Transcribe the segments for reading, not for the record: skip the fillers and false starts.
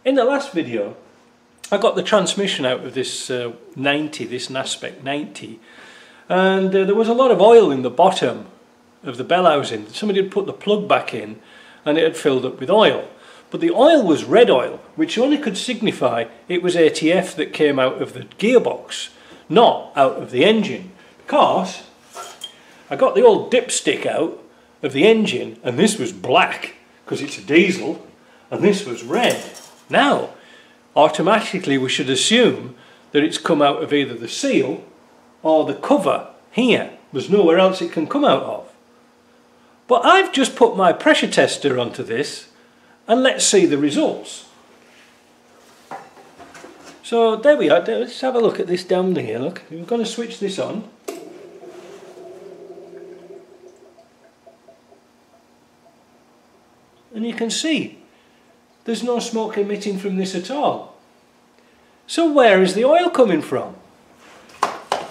In the last video I got the transmission out of this 90, this NAS spec 90, and there was a lot of oil in the bottom of the bell housing. Somebody had put the plug back in and it had filled up with oil. But the oil was red oil, which only could signify it was ATF that came out of the gearbox, not out of the engine. Because I got the old dipstick out of the engine and this was black because it's a diesel, and this was red. Now, automatically we should assume that it's come out of either the seal or the cover here. There's nowhere else it can come out of. But I've just put my pressure tester onto this and let's see the results. So there we are. Let's have a look at this down here. Look, we're going to switch this on. And you can see there's no smoke emitting from this at all. So where is the oil coming from?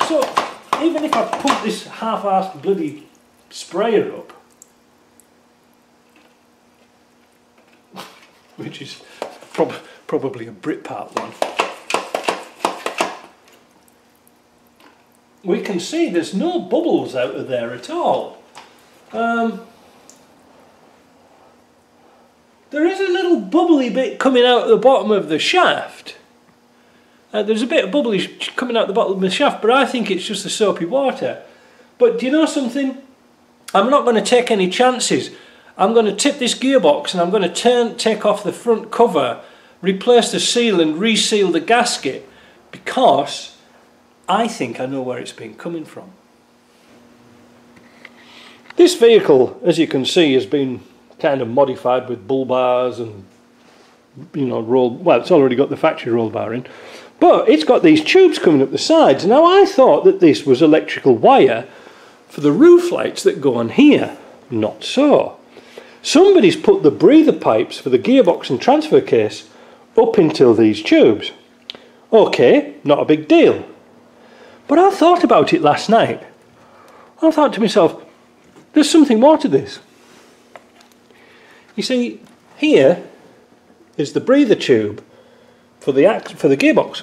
So even if I pump this half-assed bloody sprayer up, which is probably a Britpart one, we can see there's no bubbles out of there at all. There is a little bubbly bit coming out of the bottom of the shaft. There's a bit of bubbly coming out the bottom of the shaft, but I think it's just the soapy water. But do you know something? I'm not going to take any chances. I'm going to tip this gearbox and I'm going to take off the front cover, replace the seal and reseal the gasket, because I think I know where it's been coming from. This vehicle, as you can see, has been kind of modified with bull bars and, you know, rolled, well, it's already got the factory roll bar in, but it's got these tubes coming up the sides. Now I thought that this was electrical wire for the roof lights that go on here. Not so. Somebody's put the breather pipes for the gearbox and transfer case up into these tubes. Okay, not a big deal. But I thought about it last night. I thought to myself, there's something more to this. You see, here is the breather tube for the gearbox,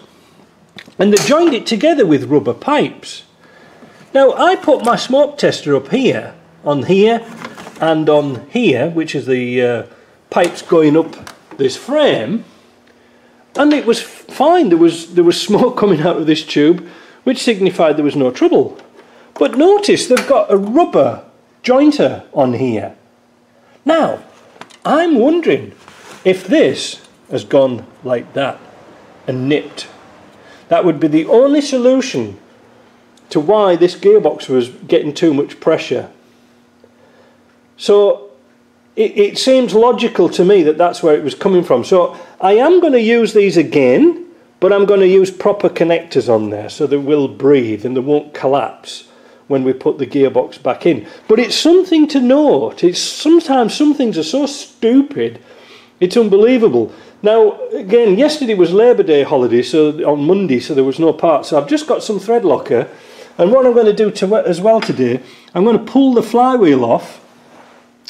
and they joined it together with rubber pipes. Now I put my smoke tester up here, on here, and on here, which is the pipes going up this frame, and it was fine. There was smoke coming out of this tube, which signified there was no trouble. But notice they've got a rubber jointer on here. Now, I'm wondering if this has gone like that and nipped. That would be the only solution to why this gearbox was getting too much pressure. So it seems logical to me that that's where it was coming from. So I am going to use these again, but I'm going to use proper connectors on there so they will breathe and they won't collapse when we put the gearbox back in. But it's something to note. It's sometimes some things are so stupid, it's unbelievable. Now again, yesterday was Labour Day holiday, so on Monday, so there was no parts. So I've just got some thread locker, and what I'm going to do as well today, I'm going to pull the flywheel off,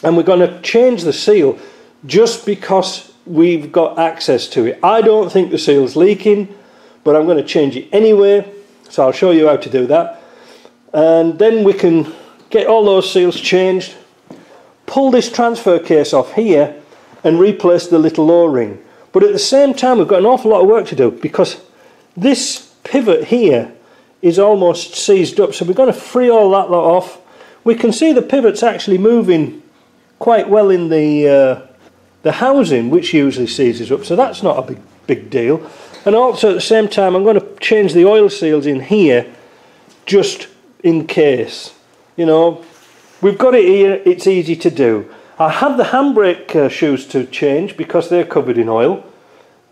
and we're going to change the seal just because we've got access to it. I don't think the seal's leaking, but I'm going to change it anyway, so I'll show you how to do that. And then we can get all those seals changed, pull this transfer case off here and replace the little o-ring. But at the same time we've got an awful lot of work to do, because this pivot here is almost seized up, so we're going to free all that lot off. We can see the pivot's actually moving quite well in the housing, which usually seizes up, so that's not a big deal. And also at the same time I'm going to change the oil seals in here just in case. You know, we've got it here, it's easy to do. I have the handbrake shoes to change because they're covered in oil,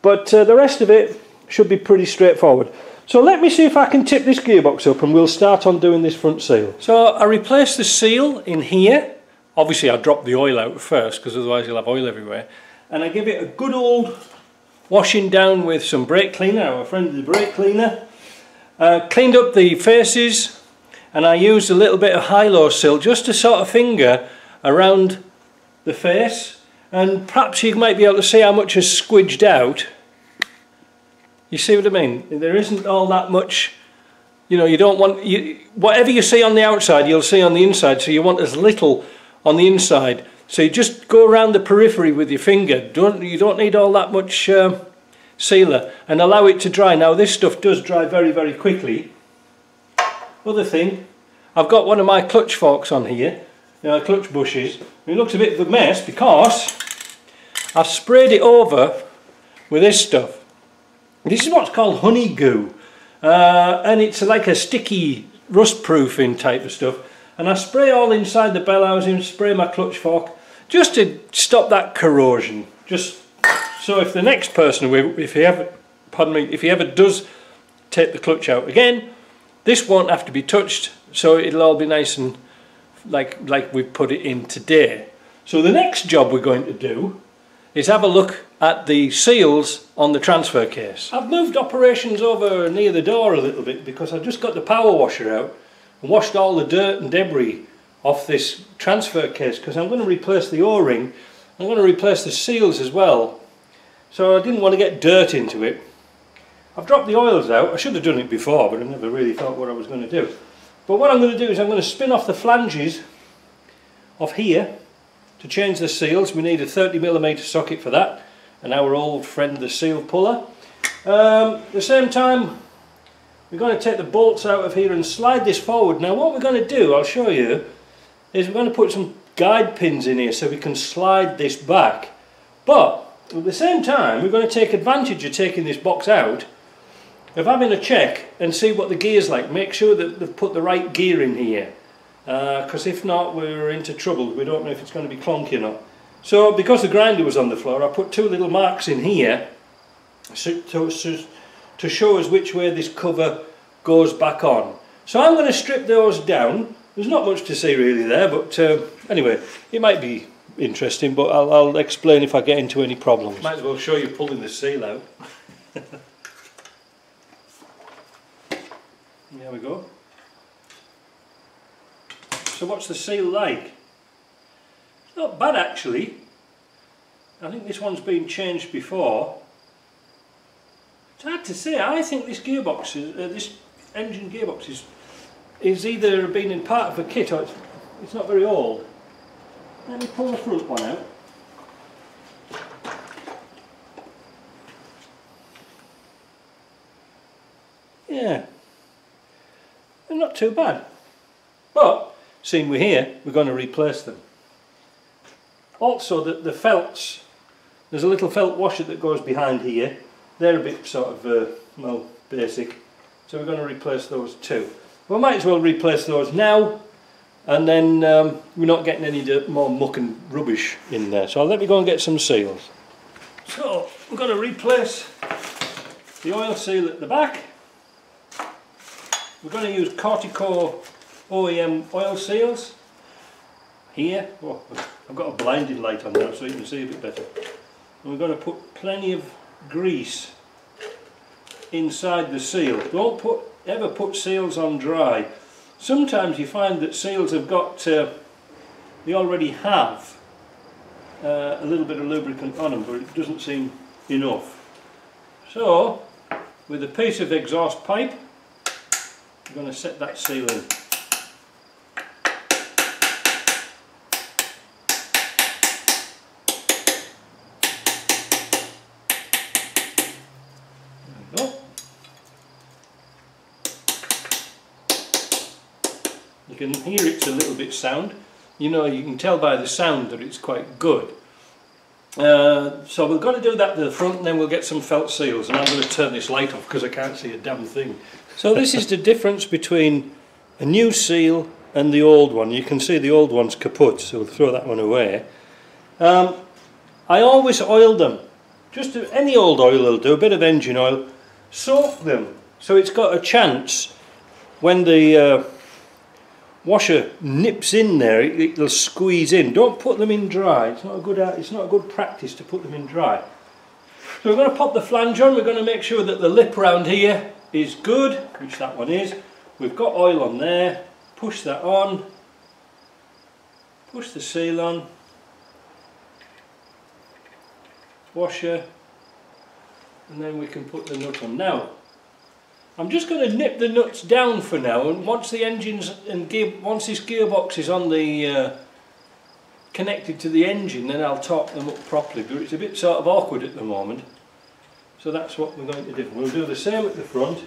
but the rest of it should be pretty straightforward. So let me see if I can tip this gearbox up and we'll start on doing this front seal. So I replaced the seal in here. Obviously I dropped the oil out first because otherwise you'll have oil everywhere, and I give it a good old washing down with some brake cleaner. I'm a friend of the brake cleaner. Cleaned up the faces, and I used a little bit of high-low seal just to sort of finger around the face, and perhaps you might be able to see how much has squidged out You see what I mean? There isn't all that much, you know, you don't want, whatever you see on the outside you'll see on the inside, so you want as little on the inside. So you just go around the periphery with your finger. You don't need all that much sealer, and allow it to dry. Now this stuff does dry very, very quickly. Other thing, I've got one of my clutch forks on here, clutch bushes. It looks a bit of a mess because I've sprayed it over with this stuff. This is what's called honey goo, and it's like a sticky rust proofing type of stuff, and I spray all inside the bell housing, spray my clutch fork just to stop that corrosion, just so if the next person, if he ever does take the clutch out again, this won't have to be touched, so it'll all be nice and like we've put it in today. So the next job we're going to do is have a look at the seals on the transfer case. I've moved operations over near the door a little bit because I've just got the power washer out and washed all the dirt and debris off this transfer case, because I'm going to replace the o-ring. I'm going to replace the seals as well, so I didn't want to get dirt into it. I've dropped the oils out. I should have done it before, but I never really thought what I was going to do. But what I'm going to do is I'm going to spin off the flanges off here to change the seals. We need a 30mm socket for that, and our old friend the seal puller. At the same time, we're going to take the bolts out of here and slide this forward. Now what we're going to do, I'll show you, is we're going to put some guide pins in here so we can slide this back. But at the same time, we're going to take advantage of taking this box out, of having a check and see what the gear's like. Make sure that they've put the right gear in here, because if not, we're into trouble. We don't know if it's going to be clunky or not. So because the grinder was on the floor, I put two little marks in here to show us which way this cover goes back on. So I'm going to strip those down. There's not much to see really there, but anyway, it might be interesting, but I'll explain if I get into any problems. Might as well show you pulling the seal out. There we go. So what's the seal like? It's not bad actually. I think this one's been changed before. It's hard to say. I think this gearbox, this engine gearbox is either been in part of a kit or it's not very old. Let me pull the front one out. Yeah, they're not too bad. But, seeing we're here, we're going to replace them. Also, the felts, there's a little felt washer that goes behind here. They're a bit sort of, well, basic. So we're going to replace those too. We might as well replace those now, and then we're not getting any more muck and rubbish in there. So let me go and get some seals. So we're going to replace the oil seal at the back. We're going to use Cortico OEM oil seals here. Oh, I've got a blinding light on now so you can see a bit better. And we're going to put plenty of grease inside the seal. Don't ever put seals on dry. Sometimes you find that seals have got, they already have a little bit of lubricant on them, but it doesn't seem enough. So, with a piece of exhaust pipe, we're going to set that seal in. You can hear it's a little bit sound. You know, you can tell by the sound that it's quite good. So we've got to do that to the front, and then we'll get some felt seals. And I'm going to turn this light off because I can't see a damn thing. So this is the difference between a new seal and the old one. You can see the old one's kaput, so we'll throw that one away. I always oil them. Just any old oil will do, a bit of engine oil. Soak them so it's got a chance when the washer nips in there, it'll squeeze in. Don't put them in dry. It's not a good practice to put them in dry. So we're going to pop the flange on. We're going to make sure that the lip round here is good, which that one is. We've got oil on there. Push that on. Push the seal on. Washer. and then we can put the nut on. Now I'm just going to nip the nuts down for now, and once the engines and once this gearbox is on the connected to the engine, then I'll torque them up properly, but it's a bit sort of awkward at the moment. So that's what we're going to do. We'll do the same at the front.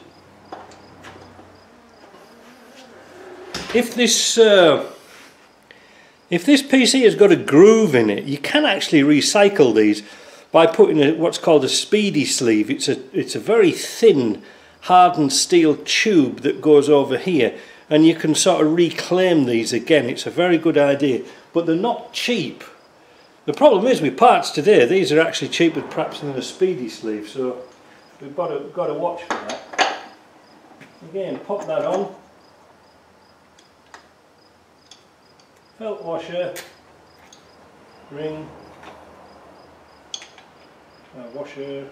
If this PC has got a groove in it, you can actually recycle these by putting what's called a speedy sleeve. It's a very thin hardened steel tube that goes over here, and you can sort of reclaim these again. It's a very good idea, but they're not cheap. The problem is with parts today, these are actually cheaper perhaps than a speedy sleeve, so we've got to watch for that. Again, pop that on. Felt washer, ring, washer,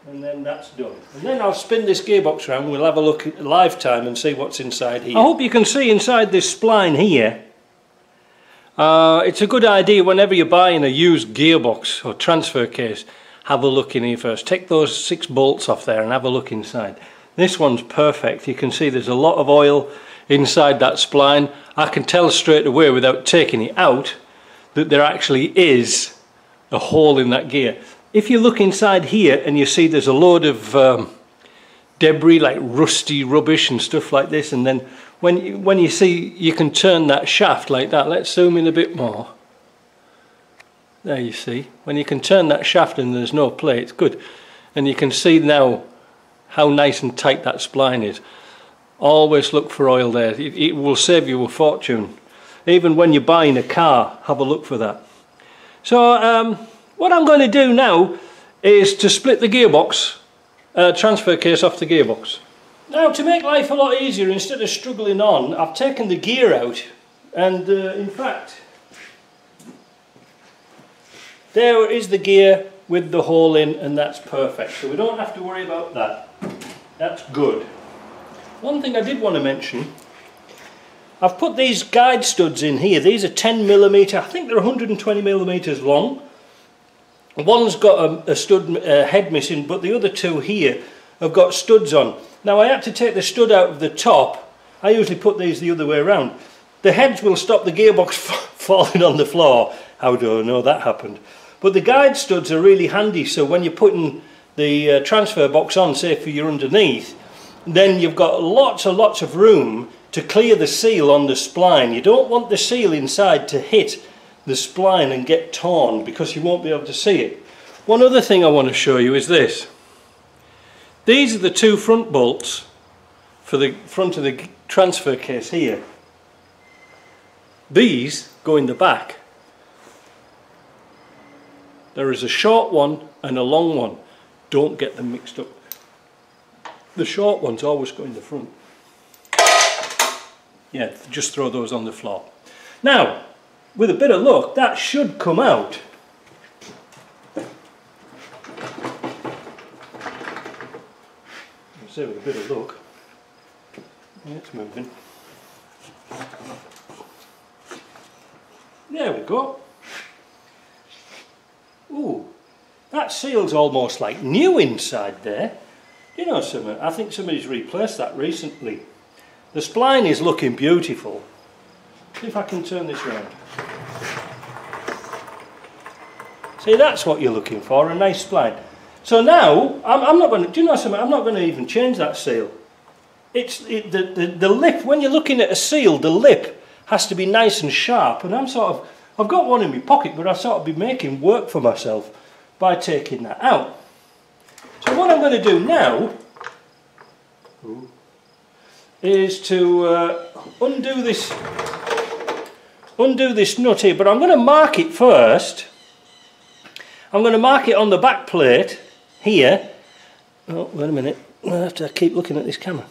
and then that's done. And then I'll spin this gearbox around, we'll have a look at live time and see what's inside here. I hope you can see inside this spline here. It's a good idea whenever you're buying a used gearbox or transfer case, have a look in here first. Take those 6 bolts off there and have a look inside. This one's perfect. You can see there's a lot of oil inside that spline. I can tell straight away without taking it out that there actually is a hole in that gear. If you look inside here and you see there's a load of debris like rusty rubbish and stuff like this, and then when you see you can turn that shaft like that, let's zoom in a bit more. There you see, when you can turn that shaft and there's no plate, it's good. And you can see now how nice and tight that spline is. Always look for oil there. It will save you a fortune. Even when you're buying a car, have a look for that. So what I'm going to do now is to split the gearbox, transfer case off the gearbox. Now, to make life a lot easier, instead of struggling on, I've taken the gear out, and in fact, there is the gear with the hole in, and that's perfect. So we don't have to worry about that. That's good. One thing I did want to mention, I've put these guide studs in here. These are 10mm, I think they're 120mm long. One's got a stud head missing, but the other two here have got studs on. Now I had to take the stud out of the top. I usually put these the other way around. The heads will stop the gearbox falling on the floor. How do I know that happened? But the guide studs are really handy, so when you're putting the transfer box on, say for your underneath, then you've got lots and lots of room to clear the seal on the spline. You don't want the seal inside to hit the spline and get torn, because you won't be able to see it. One other thing I want to show you is this. These are the 2 front bolts for the front of the transfer case here. These go in the back. There is a short one and a long one. Don't get them mixed up. The short ones always go in the front. Yeah, just throw those on the floor. Now, with a bit of luck, that should come out. I'll say with a bit of luck. Yeah, it's moving. There we go. Ooh, that seal's almost like new inside there. You know something, I think somebody's replaced that recently. The spline is looking beautiful. See if I can turn this around. See, that's what you're looking for, a nice spline. So now, I'm not going to, do you know something, I'm not going to even change that seal. The lip, when you're looking at a seal, the lip has to be nice and sharp, and I've got one in my pocket, but I sort of be making work for myself by taking that out. So what I'm going to do now is to undo this nut here, but I'm going to mark it first. I'm going to mark it on the back plate here. Oh, wait a minute, I have to keep looking at this camera.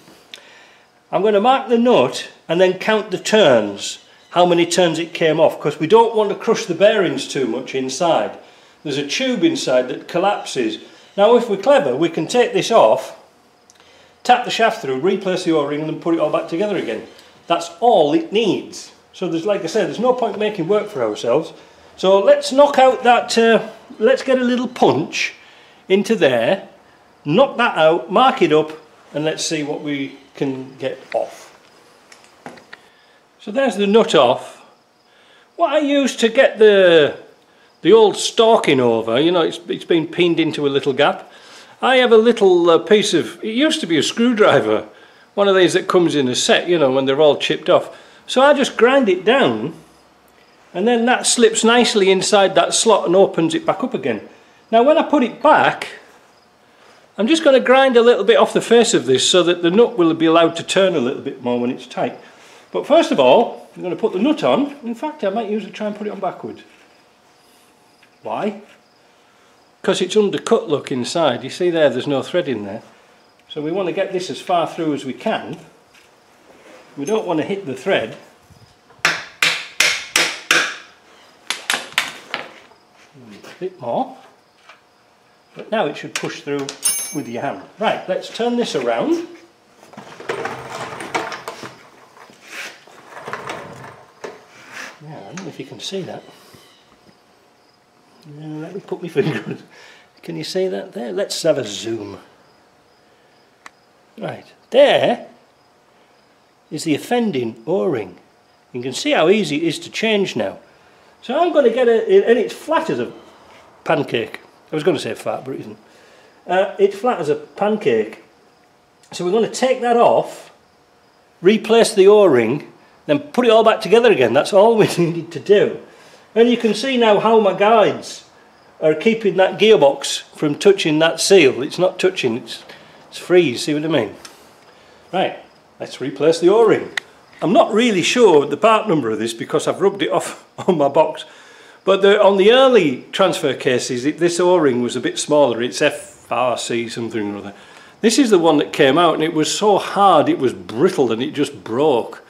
I'm going to mark the nut and then count the turns, how many turns it came off, because we don't want to crush the bearings too much inside. There's a tube inside that collapses. Now if we're clever, we can take this off, tap the shaft through, replace the o-ring and then put it all back together again. That's all it needs. So there's, like I said, there's no point making work for ourselves. So let's knock out that, let's get a little punch into there, knock that out, mark it up, and let's see what we can get off. So there's the nut off. What I used to get the old stalking over, you know, it's been pinned into a little gap. I have a little piece of, it used to be a screwdriver, one of these that comes in a set, you know, when they're all chipped off. So I just grind it down, and then that slips nicely inside that slot and opens it back up again. Now when I put it back, I'm just going to grind a little bit off the face of this so that the nut will be allowed to turn a little bit more when it's tight. But first of all, I'm going to put the nut on. In fact, I might usually try and put it on backwards. Why? Because it's undercut, look, inside. You see there, there's no thread in there. So we want to get this as far through as we can. We don't want to hit the thread. A bit more. But now it should push through with your hand. Right, let's turn this around. Yeah, I don't know if you can see that. Let me put my finger. Can you see that there? Let's have a zoom. Right, there is the offending o-ring. You can see how easy it is to change now. So I'm going to get it, and it's flat as a pancake. I was going to say fat, but it isn't. It's flat as a pancake. So we're going to take that off, replace the o-ring, then put it all back together again. That's all we needed to do. And you can see now how my guides are keeping that gearbox from touching that seal. It's not touching, it's free, you see what I mean? Right, let's replace the o-ring. I'm not really sure the part number of this because I've rubbed it off on my box. But on the early transfer cases, this o-ring was a bit smaller. It's FRC something or other. This is the one that came out, and it was so hard, it was brittle and it just broke.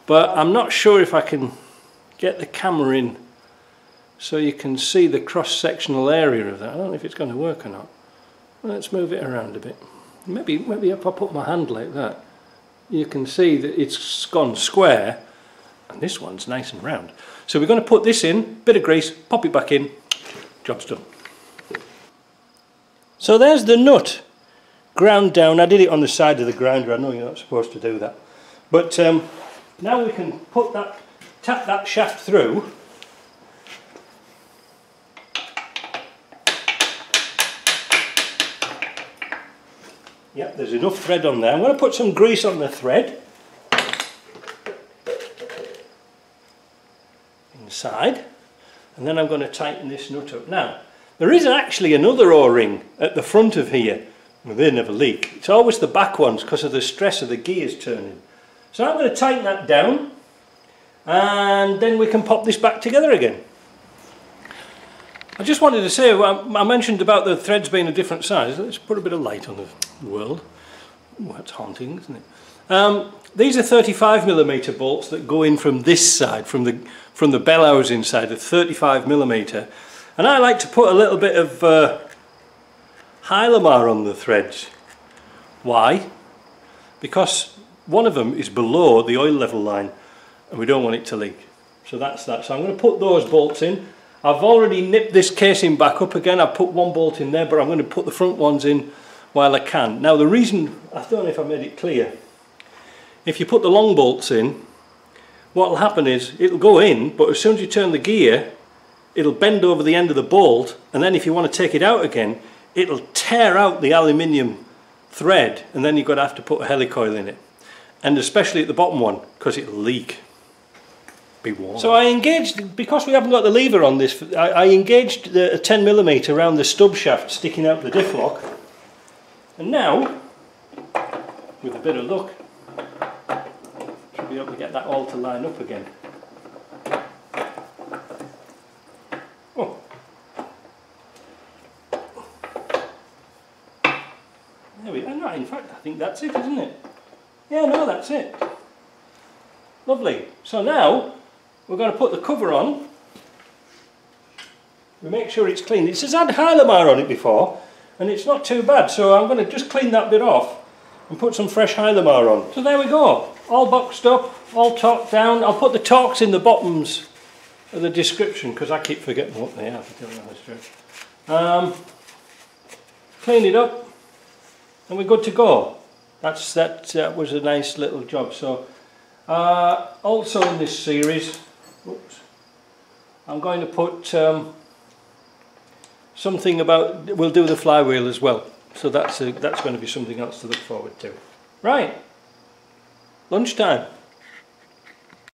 But I'm not sure if I can get the camera in so you can see the cross-sectional area of that. I don't know if it's going to work or not. Let's move it around a bit. Maybe if I put my hand like that, you can see that it's gone square, and this one's nice and round. So we're going to put this in, bit of grease, pop it back in, job's done. So there's the nut ground down. I did it on the side of the grinder. I know you're not supposed to do that. But now we can put that, tap that shaft through. Yep, there's enough thread on there. I'm going to put some grease on the thread. Inside. And then I'm going to tighten this nut up. Now, there is actually another o-ring at the front of here. Well, they never leak. It's always the back ones because of the stress of the gears turning. So I'm going to tighten that down. And then we can pop this back together again. I just wanted to say, I mentioned about the threads being a different size. Let's put a bit of light on the world. Ooh, that's haunting, isn't it? These are 35mm bolts that go in from this side, from the bell housing side, of 35mm. And I like to put a little bit of Hylamar on the threads. Why? Because one of them is below the oil level line, and we don't want it to leak. So that's that. So I'm going to put those bolts in. I've already nipped this casing back up again. I've put one bolt in there, but I'm going to put the front ones in while I can. Now the reason, I don't know if I made it clear, if you put the long bolts in, what will happen is it'll go in, but as soon as you turn the gear, it'll bend over the end of the bolt, and then if you want to take it out again, it'll tear out the aluminium thread, and then you're going to have to put a helicoil in it. And especially at the bottom one, because it'll leak. So I engaged, because we haven't got the lever on this, I engaged a 10mm around the stub shaft sticking out the diff lock. And now, with a bit of luck, should be able to get that all to line up again. Oh. There we are. In fact, I think that's it, isn't it? Yeah, no, that's it. Lovely. So now, we're going to put the cover on. We make sure it's clean. It says I had Hylamar on it before, and it's not too bad. So I'm going to just clean that bit off and put some fresh Hylamar on. So there we go. All boxed up, all torqued down. I'll put the torques in the bottoms of the description because I keep forgetting what they are, to tell you the honest truth. clean it up, and we're good to go. That was a nice little job. So also in this series, oops, I'm going to put something about, we'll do the flywheel as well. So that's going to be something else to look forward to. Right, lunchtime.